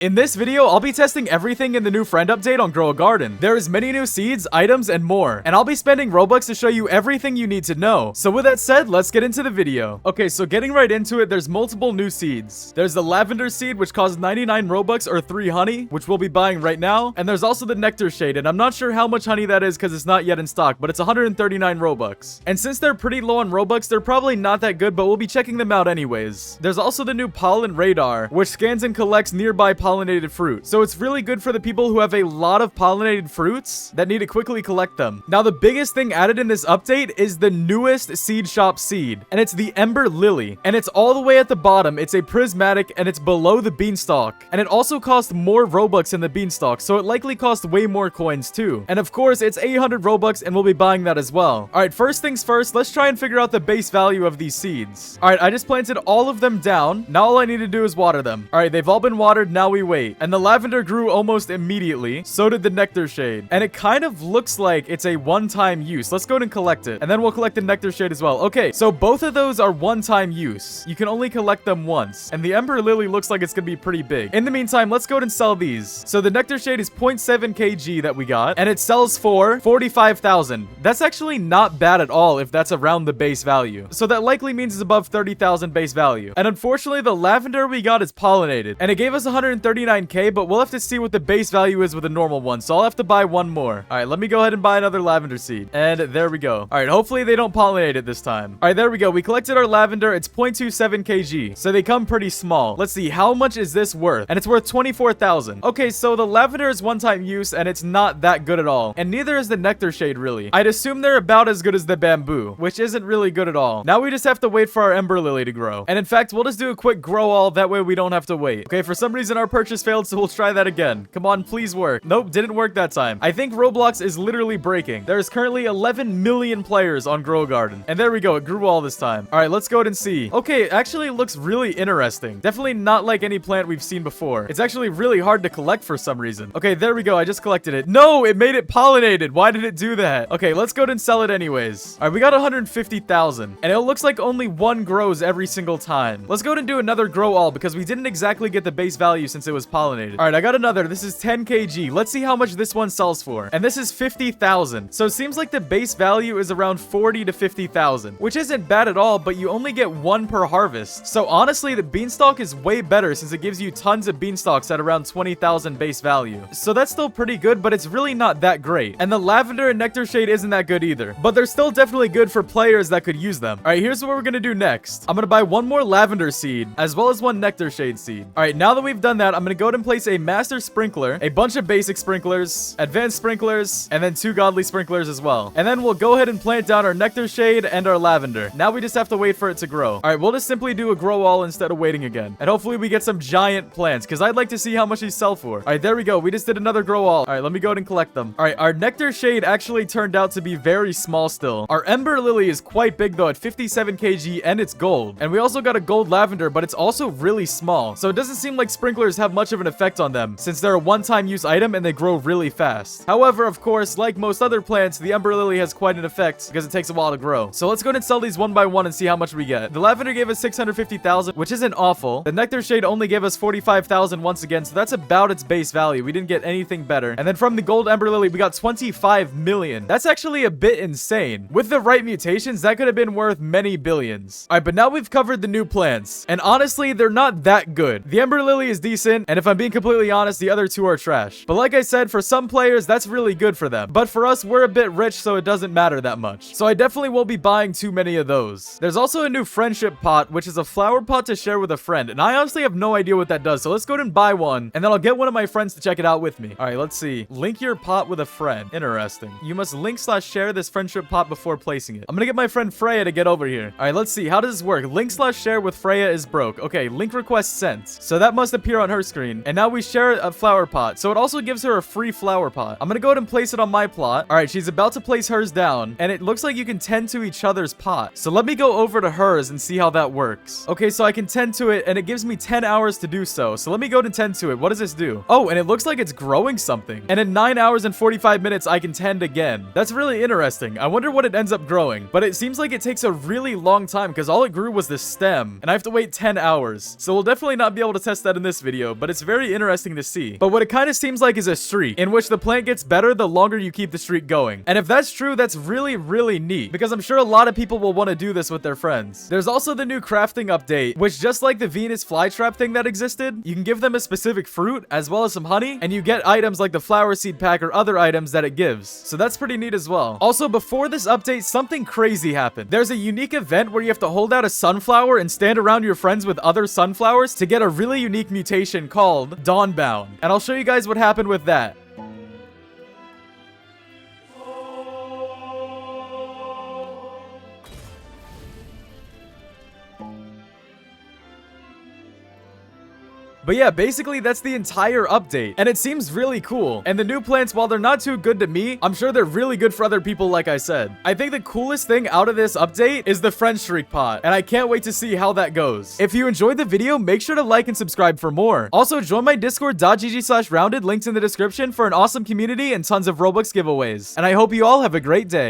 In this video, I'll be testing everything in the new friend update on Grow a Garden. There is many new seeds, items, and more. And I'll be spending Robux to show you everything you need to know. So with that said, let's get into the video. Okay, so getting right into it, there's multiple new seeds. There's the lavender seed, which costs 99 Robux or 3 honey, which we'll be buying right now. And there's also the nectar shade, and I'm not sure how much honey that is because it's not yet in stock, but it's 139 Robux. And since they're pretty low on Robux, they're probably not that good, but we'll be checking them out anyways. There's also the new pollen radar, which scans and collects nearby pollinated fruit. So it's really good for the people who have a lot of pollinated fruits that need to quickly collect them. Now, the biggest thing added in this update is the newest seed shop seed, and it's the Ember Lily. And it's all the way at the bottom. It's a prismatic, and it's below the beanstalk. And it also costs more Robux than the beanstalk, so it likely costs way more coins too. And of course, it's 800 Robux, and we'll be buying that as well. Alright, first things first, let's try and figure out the base value of these seeds. Alright, I just planted all of them down. Now all I need to do is water them. Alright, they've all been watered, now we wait. And the lavender grew almost immediately. So did the nectar shade. And it kind of looks like it's a one-time use. Let's go ahead and collect it. And then we'll collect the nectar shade as well. Okay, so both of those are one-time use. You can only collect them once. And the Ember Lily looks like it's gonna be pretty big. In the meantime, let's go ahead and sell these. So the nectar shade is 0.7 kg that we got. And it sells for 45,000. That's actually not bad at all if that's around the base value. So that likely means it's above 30,000 base value. And unfortunately, the lavender we got is pollinated. And it gave us 139k, but we'll have to see what the base value is with a normal one, so I'll have to buy one more. All right, let me go ahead and buy another lavender seed, and there we go. All right, hopefully they don't pollinate it this time. All right, there we go. We collected our lavender. It's 0.27 kg, so they come pretty small. Let's see, how much is this worth? And it's worth 24,000. Okay, so the lavender is one-time use, and it's not that good at all, and neither is the nectar shade really. I'd assume they're about as good as the bamboo, which isn't really good at all. Now we just have to wait for our Ember Lily to grow, and in fact, we'll just do a quick grow all, that way we don't have to wait. Okay, for some reason our purchase failed, so we'll try that again. Come on, please work. Nope, didn't work that time. I think Roblox is literally breaking. There is currently 11 million players on Grow a Garden. And there we go, it grew all this time. All right, let's go ahead and see. Okay, it actually looks really interesting. Definitely not like any plant we've seen before. It's actually really hard to collect for some reason. Okay, there we go, I just collected it. No, it made it pollinated. Why did it do that? Okay, let's go ahead and sell it anyways. All right, we got 150,000. And it looks like only one grows every single time. Let's go ahead and do another grow all because we didn't exactly get the base value since it was pollinated. All right, I got another. This is 10 kg. Let's see how much this one sells for. And this is 50,000. So it seems like the base value is around 40 to 50,000, which isn't bad at all, but you only get one per harvest. So honestly, the beanstalk is way better since it gives you tons of beanstalks at around 20,000 base value. So that's still pretty good, but it's really not that great. And the lavender and nectar shade isn't that good either, but they're still definitely good for players that could use them. All right, here's what we're gonna do next. I'm gonna buy one more lavender seed as well as one nectar shade seed. All right, now that we've done that, I'm gonna go ahead and place a master sprinkler, a bunch of basic sprinklers, advanced sprinklers, and then 2 godly sprinklers as well. And then we'll go ahead and plant down our nectar shade and our lavender. Now we just have to wait for it to grow. All right, we'll just simply do a grow all instead of waiting again. And hopefully we get some giant plants because I'd like to see how much these sell for. All right, there we go. We just did another grow all. All right, let me go ahead and collect them. All right, our nectar shade actually turned out to be very small still. Our Ember Lily is quite big though at 57 kg and it's gold. And we also got a gold lavender, but it's also really small. So it doesn't seem like sprinklers have much of an effect on them since they're a one-time use item and they grow really fast. However, of course, like most other plants, the Ember Lily has quite an effect because it takes a while to grow. So let's go ahead and sell these one by one and see how much we get. The lavender gave us 650,000, which isn't awful. The nectar shade only gave us 45,000 once again, so that's about its base value. We didn't get anything better. And then from the gold Ember Lily, we got 25 million. That's actually a bit insane. With the right mutations, that could have been worth many billions. All right, but now we've covered the new plants. And honestly, they're not that good. The Ember Lily is decent, and if I'm being completely honest, the other two are trash. But like I said, for some players, that's really good for them. But for us, we're a bit rich, so it doesn't matter that much. So I definitely won't be buying too many of those. There's also a new friendship pot, which is a flower pot to share with a friend. And I honestly have no idea what that does. So let's go ahead and buy one, and then I'll get one of my friends to check it out with me. All right, let's see. Link your pot with a friend. Interesting. You must link/share this friendship pot before placing it. I'm gonna get my friend Freya to get over here. All right, let's see. How does this work? Link/share with Freya is broke. Okay, link request sent. So that must appear on her screen. And now we share a flower pot. So it also gives her a free flower pot. I'm gonna go ahead and place it on my plot. All right, she's about to place hers down. And it looks like you can tend to each other's pot. So let me go over to hers and see how that works. Okay, so I can tend to it and it gives me 10 hours to do so. So let me go ahead and tend to it. What does this do? Oh, and it looks like it's growing something. And in 9 hours and 45 minutes, I can tend again. That's really interesting. I wonder what it ends up growing. But it seems like it takes a really long time because all it grew was the stem. And I have to wait 10 hours. So we'll definitely not be able to test that in this video. video, but it's very interesting to see. But what it kind of seems like is a streak, in which the plant gets better the longer you keep the streak going. And if that's true, that's really, really neat, because I'm sure a lot of people will want to do this with their friends. There's also the new crafting update, which just like the Venus flytrap thing that existed, you can give them a specific fruit, as well as some honey, and you get items like the flower seed pack or other items that it gives. So that's pretty neat as well. Also, before this update, something crazy happened. There's a unique event where you have to hold out a sunflower and stand around your friends with other sunflowers to get a really unique mutation called Dawnbound. And I'll show you guys what happened with that. But yeah, basically that's the entire update, and it seems really cool. And the new plants, while they're not too good to me, I'm sure they're really good for other people like I said. I think the coolest thing out of this update is the friend streak pot, and I can't wait to see how that goes. If you enjoyed the video, make sure to like and subscribe for more. Also, join my discord.gg/rounded, linked in the description, for an awesome community and tons of Robux giveaways. And I hope you all have a great day.